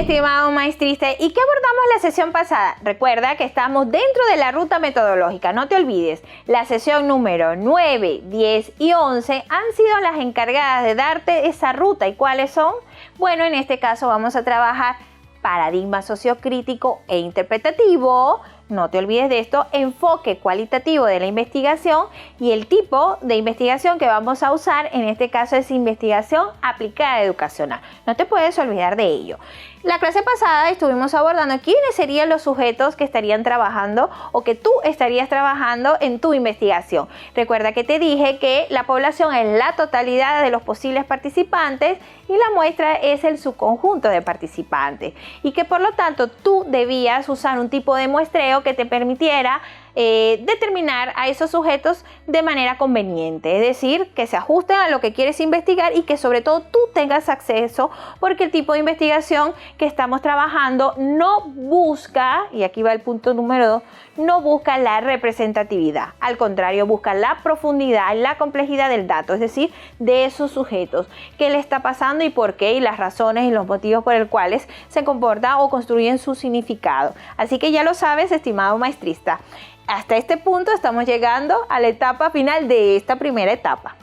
estimado maestrista, ¿y qué abordamos la sesión pasada? Recuerda que estamos dentro de la ruta metodológica, no te olvides. La sesión número 9, 10 y 11 han sido las encargadas de darte esa ruta. ¿Y cuáles son? Bueno, en este caso vamos a trabajar paradigma sociocrítico e interpretativo. No te olvides de esto, enfoque cualitativo de la investigación y el tipo de investigación que vamos a usar en este caso es investigación aplicada educacional. No te puedes olvidar de ello. La clase pasada estuvimos abordando quiénes serían los sujetos que estarían trabajando o que tú estarías trabajando en tu investigación. Recuerda que te dije que la población es la totalidad de los posibles participantes y la muestra es el subconjunto de participantes y que por lo tanto tú debías usar un tipo de muestreo que te permitiera determinar a esos sujetos de manera conveniente, es decir, que se ajusten a lo que quieres investigar y que sobre todo tú tengas acceso, porque el tipo de investigación que estamos trabajando no busca, y aquí va el punto número 2, no busca la representatividad, al contrario, busca la profundidad, la complejidad del dato, es decir, de esos sujetos, qué le está pasando y por qué, y las razones y los motivos por los cuales se comportan o construyen su significado. Así que ya lo sabes, estimado maestrista. Hasta este punto estamos llegando a la etapa final de esta primera etapa.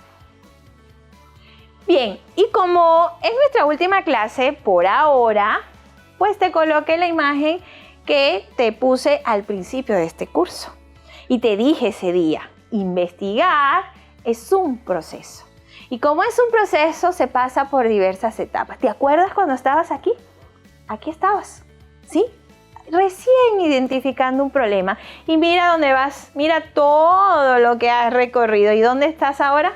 Bien, y como es nuestra última clase por ahora, pues te coloqué la imagen que te puse al principio de este curso. Y te dije ese día, investigar es un proceso. Y como es un proceso, se pasa por diversas etapas. ¿Te acuerdas cuando estabas aquí? Aquí estabas, ¿sí? Recién identificando un problema y mira dónde vas, mira todo lo que has recorrido. ¿Y dónde estás ahora?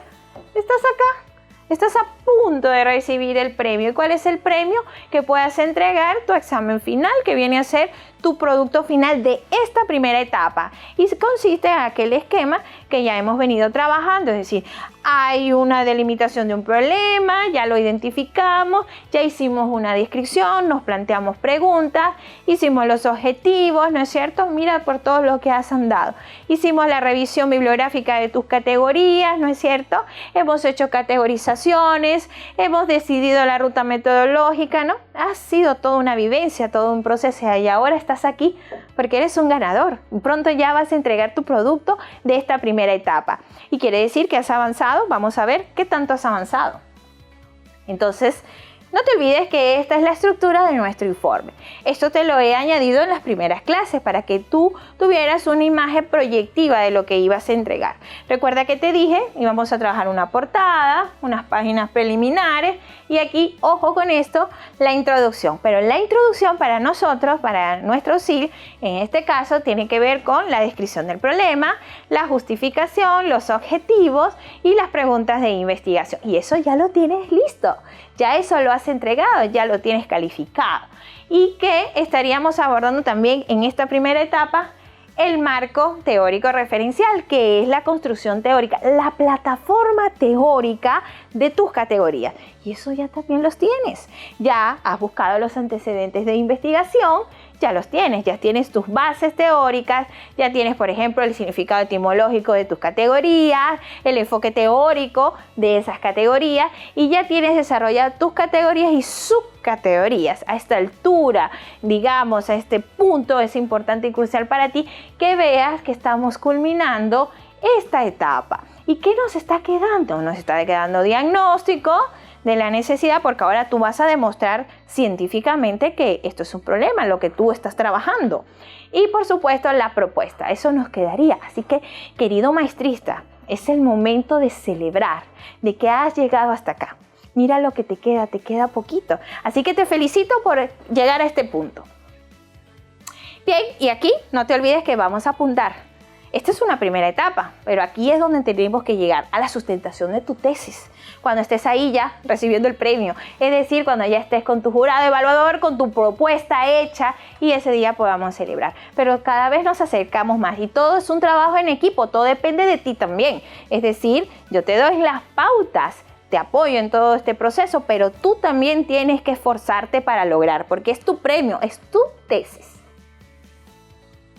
Estás acá, estás a punto de recibir el premio. ¿Y cuál es el premio? Que puedas entregar tu examen final, que viene a ser tu producto final de esta primera etapa, y consiste en aquel esquema que ya hemos venido trabajando, es decir, hay una delimitación de un problema, ya lo identificamos, ya hicimos una descripción, nos planteamos preguntas, hicimos los objetivos, ¿no es cierto? Mira por todo lo que has andado. Hicimos la revisión bibliográfica de tus categorías, ¿no es cierto? Hemos hecho categorizaciones, hemos decidido la ruta metodológica, ¿no? Ha sido toda una vivencia, todo un proceso y ahora estás aquí porque eres un ganador. Pronto ya vas a entregar tu producto de esta primera etapa. Y quiere decir que has avanzado. Vamos a ver qué tanto has avanzado. Entonces, no te olvides que esta es la estructura de nuestro informe. Esto te lo he añadido en las primeras clases para que tú tuvieras una imagen proyectiva de lo que ibas a entregar. Recuerda que te dije, íbamos a trabajar una portada, unas páginas preliminares y aquí, ojo con esto, la introducción. Pero la introducción para nosotros, para nuestro SIL, en este caso tiene que ver con la descripción del problema, la justificación, los objetivos y las preguntas de investigación. Y eso ya lo tienes listo. Ya eso lo has entregado, ya lo tienes calificado. Y que estaríamos abordando también en esta primera etapa el marco teórico referencial, que es la construcción teórica, la plataforma teórica de tus categorías. Y eso ya también los tienes. Ya has buscado los antecedentes de investigación, ya los tienes, ya tienes tus bases teóricas, ya tienes, por ejemplo, el significado etimológico de tus categorías, el enfoque teórico de esas categorías y ya tienes desarrolladas tus categorías y subcategorías. A esta altura, digamos, a este punto es importante y crucial para ti que veas que estamos culminando esta etapa. ¿Y qué nos está quedando? Nos está quedando diagnóstico de la necesidad, porque ahora tú vas a demostrar científicamente que esto es un problema, lo que tú estás trabajando. Y por supuesto la propuesta, eso nos quedaría. Así que, querido maestrista, es el momento de celebrar, de que has llegado hasta acá. Mira lo que te queda poquito. Así que te felicito por llegar a este punto. Bien, y aquí no te olvides que vamos a apuntar. Esta es una primera etapa, pero aquí es donde tenemos que llegar a la sustentación de tu tesis. Cuando estés ahí ya recibiendo el premio, es decir, cuando ya estés con tu jurado evaluador, con tu propuesta hecha y ese día podamos celebrar. Pero cada vez nos acercamos más y todo es un trabajo en equipo, todo depende de ti también. Es decir, yo te doy las pautas, te apoyo en todo este proceso, pero tú también tienes que esforzarte para lograr, porque es tu premio, es tu tesis.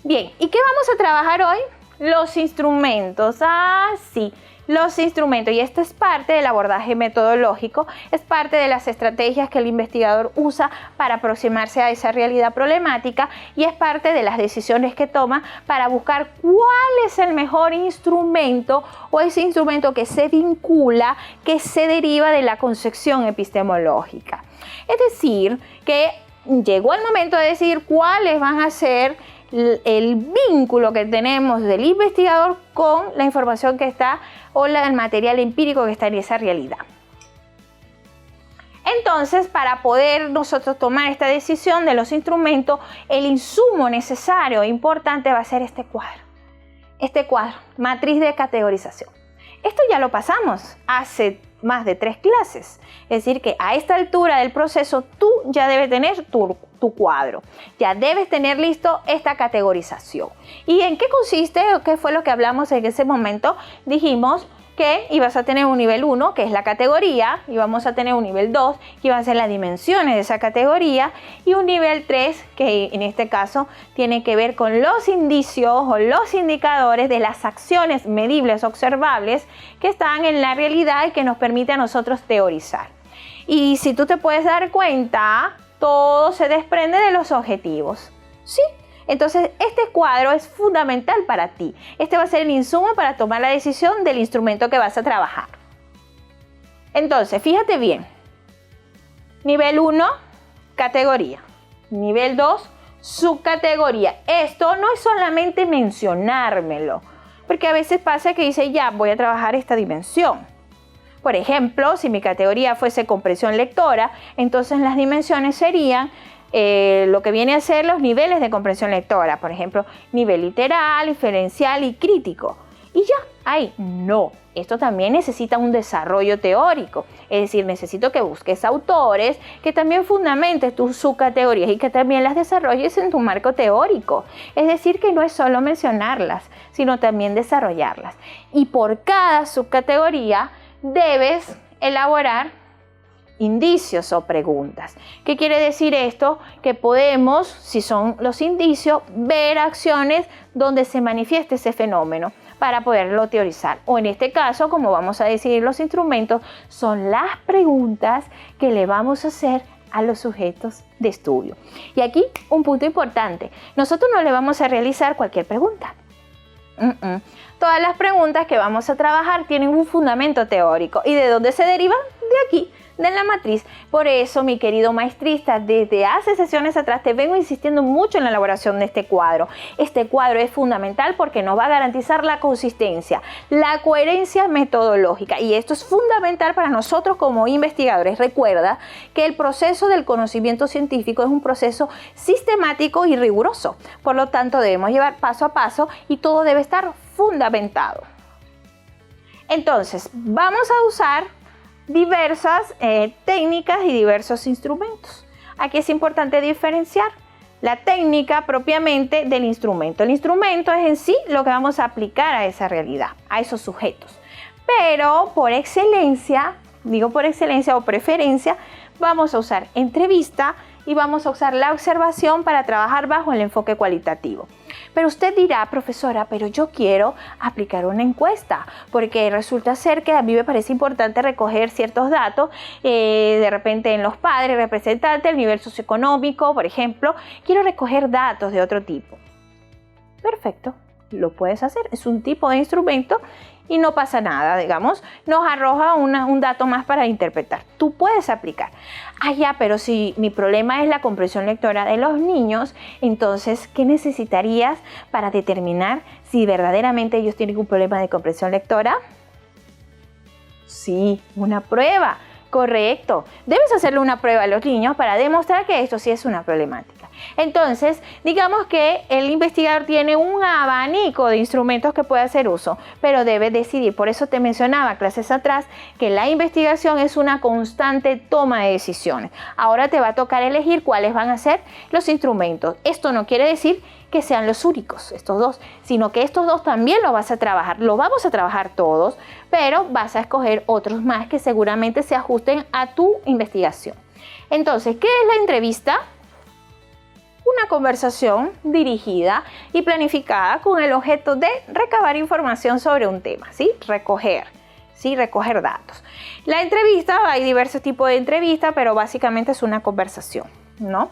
Bien, ¿y qué vamos a trabajar hoy? Los instrumentos. Ah, sí. los instrumentos, y esto es parte del abordaje metodológico, es parte de las estrategias que el investigador usa para aproximarse a esa realidad problemática y es parte de las decisiones que toma para buscar cuál es el mejor instrumento o ese instrumento que se vincula, que se deriva de la concepción epistemológica. Es decir, que llegó el momento de decidir cuáles van a ser el vínculo que tenemos del investigador con la información que está o el material empírico que está en esa realidad. Entonces, para poder nosotros tomar esta decisión de los instrumentos, el insumo necesario e importante va a ser este cuadro. Este cuadro, matriz de categorización. Esto ya lo pasamos hace más de 3 clases. Es decir, que a esta altura del proceso tú ya debes tener tu cuadro. Ya debes tener listo esta categorización. ¿Y en qué consiste o qué fue lo que hablamos en ese momento? Dijimos que ibas a tener un nivel 1, que es la categoría, y vamos a tener un nivel 2, que van a ser las dimensiones de esa categoría, y un nivel 3, que en este caso tiene que ver con los indicios o los indicadores de las acciones medibles, observables, que están en la realidad y que nos permite a nosotros teorizar. Y si tú te puedes dar cuenta, todo se desprende de los objetivos, ¿sí? Entonces, este cuadro es fundamental para ti. Este va a ser el insumo para tomar la decisión del instrumento que vas a trabajar. Entonces, fíjate bien. Nivel 1, categoría. Nivel 2, subcategoría. Esto no es solamente mencionármelo, porque a veces pasa que dice, ya, voy a trabajar esta dimensión. Por ejemplo, si mi categoría fuese comprensión lectora, entonces las dimensiones serían lo que viene a ser los niveles de comprensión lectora, por ejemplo, nivel literal, inferencial y crítico. Y ya, ahí, no. Esto también necesita un desarrollo teórico, es decir, necesito que busques autores que también fundamentes tus subcategorías y que también las desarrolles en tu marco teórico. Es decir, que no es solo mencionarlas, sino también desarrollarlas. Y por cada subcategoría debes elaborar indicios o preguntas. ¿Qué quiere decir esto? Que podemos, si son los indicios, ver acciones donde se manifieste ese fenómeno para poderlo teorizar. O en este caso, como vamos a decidir los instrumentos, son las preguntas que le vamos a hacer a los sujetos de estudio. Y aquí un punto importante. Nosotros no le vamos a realizar cualquier pregunta. Todas las preguntas que vamos a trabajar tienen un fundamento teórico. ¿Y de dónde se derivan? De aquí, de la matriz. Por eso, mi querido maestrista, desde hace sesiones atrás te vengo insistiendo mucho en la elaboración de este cuadro. Este cuadro es fundamental porque nos va a garantizar la consistencia, la coherencia metodológica, y esto es fundamental para nosotros como investigadores. Recuerda que el proceso del conocimiento científico es un proceso sistemático y riguroso. Por lo tanto, debemos llevar paso a paso y todo debe estar fundamentado. Entonces, vamos a usar diversas técnicas y diversos instrumentos. Aquí es importante diferenciar la técnica propiamente del instrumento. El instrumento es en sí lo que vamos a aplicar a esa realidad, a esos sujetos. Pero por excelencia, digo por excelencia o preferencia, vamos a usar entrevista y vamos a usar la observación para trabajar bajo el enfoque cualitativo. Pero usted dirá, profesora, pero yo quiero aplicar una encuesta, porque resulta ser que a mí me parece importante recoger ciertos datos, de repente en los padres, representantes, el nivel socioeconómico, por ejemplo, quiero recoger datos de otro tipo. Perfecto, lo puedes hacer, es un tipo de instrumento y no pasa nada, digamos, nos arroja un dato más para interpretar. Tú puedes aplicar. Ya, pero si mi problema es la comprensión lectora de los niños, entonces, ¿qué necesitarías para determinar si verdaderamente ellos tienen un problema de comprensión lectora? Sí, una prueba. Correcto. Debes hacerle una prueba a los niños para demostrar que esto sí es una problemática. Entonces, digamos que el investigador tiene un abanico de instrumentos que puede hacer uso, pero debe decidir. Por eso te mencionaba clases atrás que la investigación es una constante toma de decisiones. Ahora te va a tocar elegir cuáles van a ser los instrumentos. Esto no quiere decir que sean los únicos, estos dos, sino que estos dos también lo vas a trabajar. Lo vamos a trabajar todos, pero vas a escoger otros más que seguramente se ajusten a tu investigación. Entonces, ¿qué es la entrevista? una conversación dirigida y planificada con el objeto de recabar información sobre un tema, ¿sí? Recoger datos. La entrevista, hay diversos tipos de entrevista, pero básicamente es una conversación, ¿no?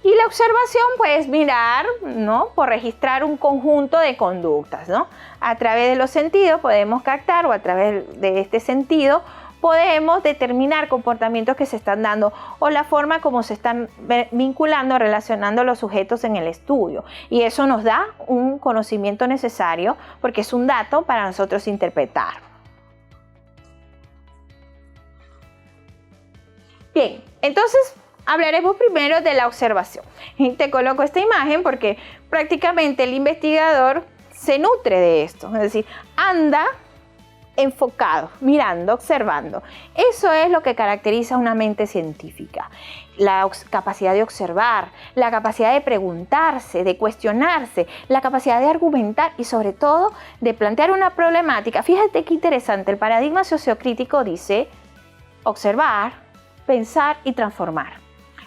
Y la observación, pues mirar, ¿no? Por registrar un conjunto de conductas, ¿no? A través de los sentidos podemos captar, o a través de este sentido podemos determinar comportamientos que se están dando o la forma como se están vinculando, relacionando los sujetos en el estudio. Y eso nos da un conocimiento necesario porque es un dato para nosotros interpretar. Bien, entonces hablaremos primero de la observación. Y te coloco esta imagen porque prácticamente el investigador se nutre de esto, es decir, anda enfocado, mirando, observando. Eso es lo que caracteriza una mente científica. La capacidad de observar, la capacidad de preguntarse, de cuestionarse, la capacidad de argumentar y sobre todo de plantear una problemática. Fíjate qué interesante, el paradigma sociocrítico dice observar, pensar y transformar.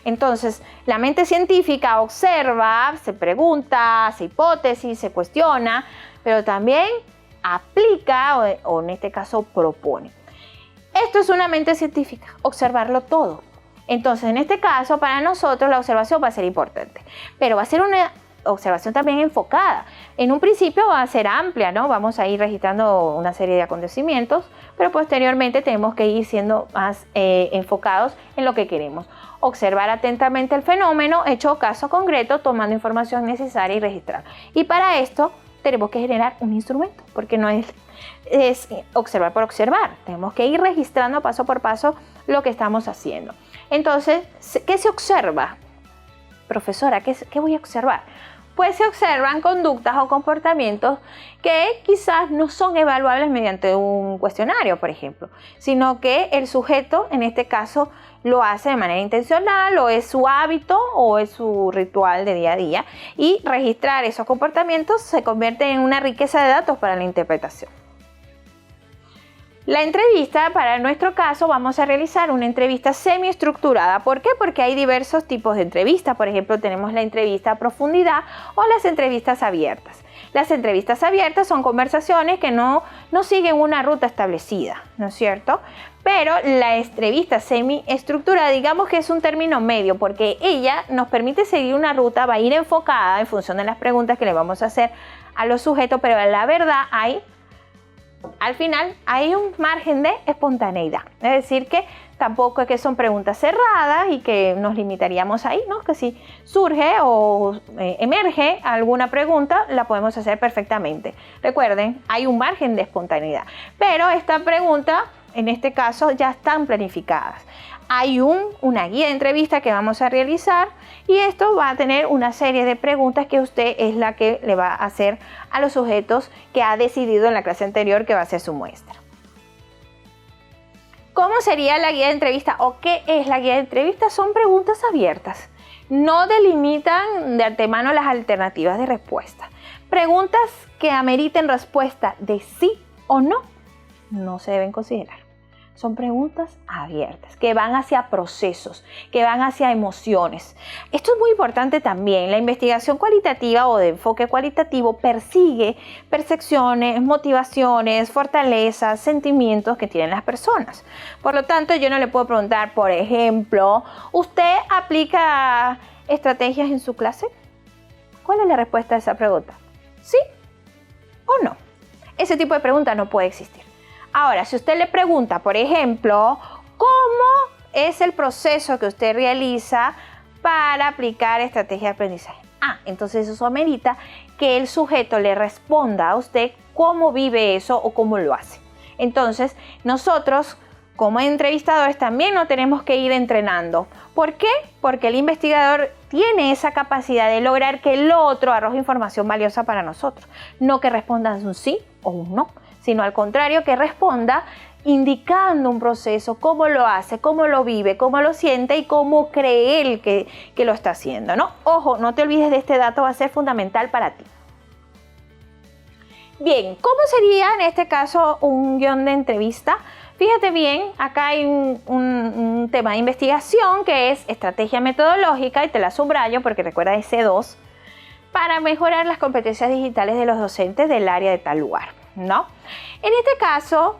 Entonces, la mente científica observa, se pregunta, hace hipótesis, se cuestiona, pero también aplica o en este caso propone. Esto es una mente científica, observarlo todo. Entonces, en este caso, para nosotros la observación va a ser importante, pero va a ser una observación también enfocada. En un principio va a ser amplia, ¿no? Vamos a ir registrando una serie de acontecimientos, pero posteriormente tenemos que ir siendo más enfocados en lo que queremos. Observar atentamente el fenómeno, hecho caso concreto, tomando información necesaria y registrar. Y para esto tenemos que generar un instrumento, porque no es observar por observar. Tenemos que ir registrando paso por paso lo que estamos haciendo. Entonces, ¿qué se observa? Profesora, ¿qué voy a observar? Pues se observan conductas o comportamientos que quizás no son evaluables mediante un cuestionario, por ejemplo, sino que el sujeto, en este caso, lo hace de manera intencional, o es su hábito o es su ritual de día a día, y registrar esos comportamientos se convierte en una riqueza de datos para la interpretación. La entrevista, para nuestro caso, vamos a realizar una entrevista semiestructurada. ¿Por qué? Porque hay diversos tipos de entrevistas. Por ejemplo, tenemos la entrevista a profundidad o las entrevistas abiertas. Las entrevistas abiertas son conversaciones que no siguen una ruta establecida, ¿no es cierto? Pero la entrevista semiestructurada, digamos que es un término medio, porque ella nos permite seguir una ruta, va a ir enfocada en función de las preguntas que le vamos a hacer a los sujetos, pero la verdad al final hay un margen de espontaneidad, es decir que tampoco es que son preguntas cerradas y que nos limitaríamos ahí, ¿no? Que si surge o emerge alguna pregunta, la podemos hacer perfectamente. Recuerden, hay un margen de espontaneidad, pero esta pregunta, en este caso, ya están planificadas. Hay una guía de entrevista que vamos a realizar y esto va a tener una serie de preguntas que usted es la que le va a hacer a los sujetos que ha decidido en la clase anterior que va a ser su muestra. ¿Cómo sería la guía de entrevista o qué es la guía de entrevista? Son preguntas abiertas. No delimitan de antemano las alternativas de respuesta. Preguntas que ameriten respuesta de sí o no se deben considerar. Son preguntas abiertas, que van hacia procesos, que van hacia emociones. Esto es muy importante también. La investigación cualitativa o de enfoque cualitativo persigue percepciones, motivaciones, fortalezas, sentimientos que tienen las personas. Por lo tanto, yo no le puedo preguntar, por ejemplo, ¿usted aplica estrategias en su clase? ¿Cuál es la respuesta a esa pregunta? ¿Sí o no? Ese tipo de pregunta no puede existir. Ahora, si usted le pregunta, por ejemplo, ¿cómo es el proceso que usted realiza para aplicar estrategia de aprendizaje? Entonces eso amerita que el sujeto le responda a usted cómo vive eso o cómo lo hace. Entonces, nosotros, como entrevistadores, también nos tenemos que ir entrenando. ¿Por qué? Porque el investigador tiene esa capacidad de lograr que el otro arroje información valiosa para nosotros. No que responda un sí o un no, sino al contrario, que responda indicando un proceso, cómo lo hace, cómo lo vive, cómo lo siente y cómo cree él que lo está haciendo, ¿no? Ojo, no te olvides de este dato, va a ser fundamental para ti. Bien, ¿cómo sería en este caso un guión de entrevista? Fíjate bien, acá hay un tema de investigación que es estrategia metodológica, y te la subrayo porque recuerda ese 2, para mejorar las competencias digitales de los docentes del área de tal lugar, ¿no? En este caso,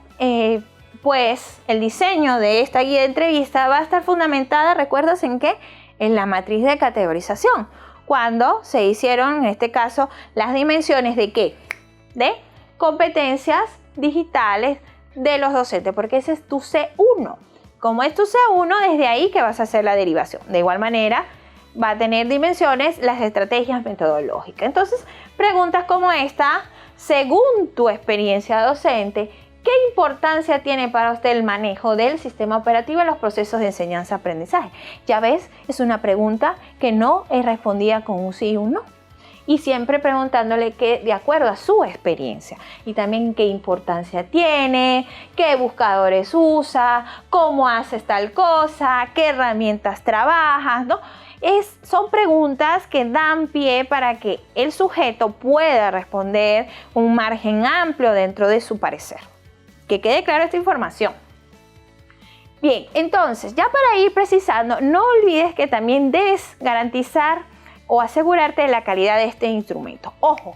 pues el diseño de esta guía de entrevista va a estar fundamentada, ¿recuerdas en qué? En la matriz de categorización, cuando se hicieron, en este caso, las dimensiones de ¿qué? De competencias digitales de los docentes, porque ese es tu C1. Como es tu C1, desde ahí que vas a hacer la derivación. De igual manera, va a tener dimensiones las estrategias metodológicas. Entonces, preguntas como esta, según tu experiencia docente, ¿qué importancia tiene para usted el manejo del sistema operativo en los procesos de enseñanza-aprendizaje? Ya ves, es una pregunta que no es respondida con un sí y un no. Y siempre preguntándole que de acuerdo a su experiencia y también qué importancia tiene, qué buscadores usa, cómo haces tal cosa, qué herramientas trabajas, ¿no? Son preguntas que dan pie para que el sujeto pueda responder un margen amplio dentro de su parecer. Que quede clara esta información. Bien, entonces, ya para ir precisando, no olvides que también debes garantizar o asegurarte de la calidad de este instrumento. Ojo,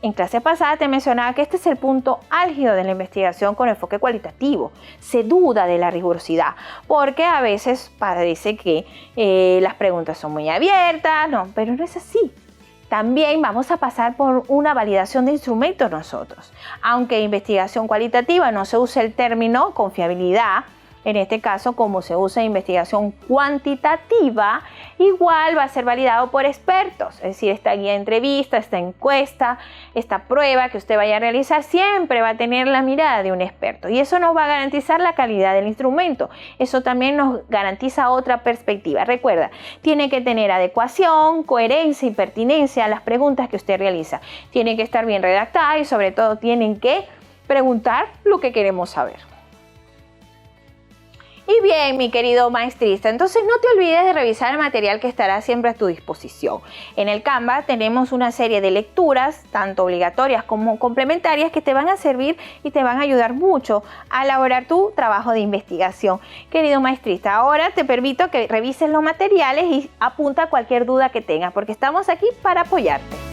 en clase pasada te mencionaba que este es el punto álgido de la investigación con enfoque cualitativo. Se duda de la rigurosidad, porque a veces parece que las preguntas son muy abiertas, no, pero no es así. También vamos a pasar por una validación de instrumentos nosotros. Aunque investigación cualitativa no se usa el término confiabilidad, en este caso, como se usa investigación cuantitativa, igual va a ser validado por expertos. Es decir, esta guía de entrevista, esta encuesta, esta prueba que usted vaya a realizar, siempre va a tener la mirada de un experto. Y eso nos va a garantizar la calidad del instrumento. Eso también nos garantiza otra perspectiva. Recuerda, tiene que tener adecuación, coherencia y pertinencia a las preguntas que usted realiza. Tiene que estar bien redactada y sobre todo tienen que preguntar lo que queremos saber. Y bien, mi querido maestrista, entonces no te olvides de revisar el material que estará siempre a tu disposición. En el Canva tenemos una serie de lecturas, tanto obligatorias como complementarias, que te van a servir y te van a ayudar mucho a elaborar tu trabajo de investigación. Querido maestrista, ahora te permito que revises los materiales y apunta cualquier duda que tengas, porque estamos aquí para apoyarte.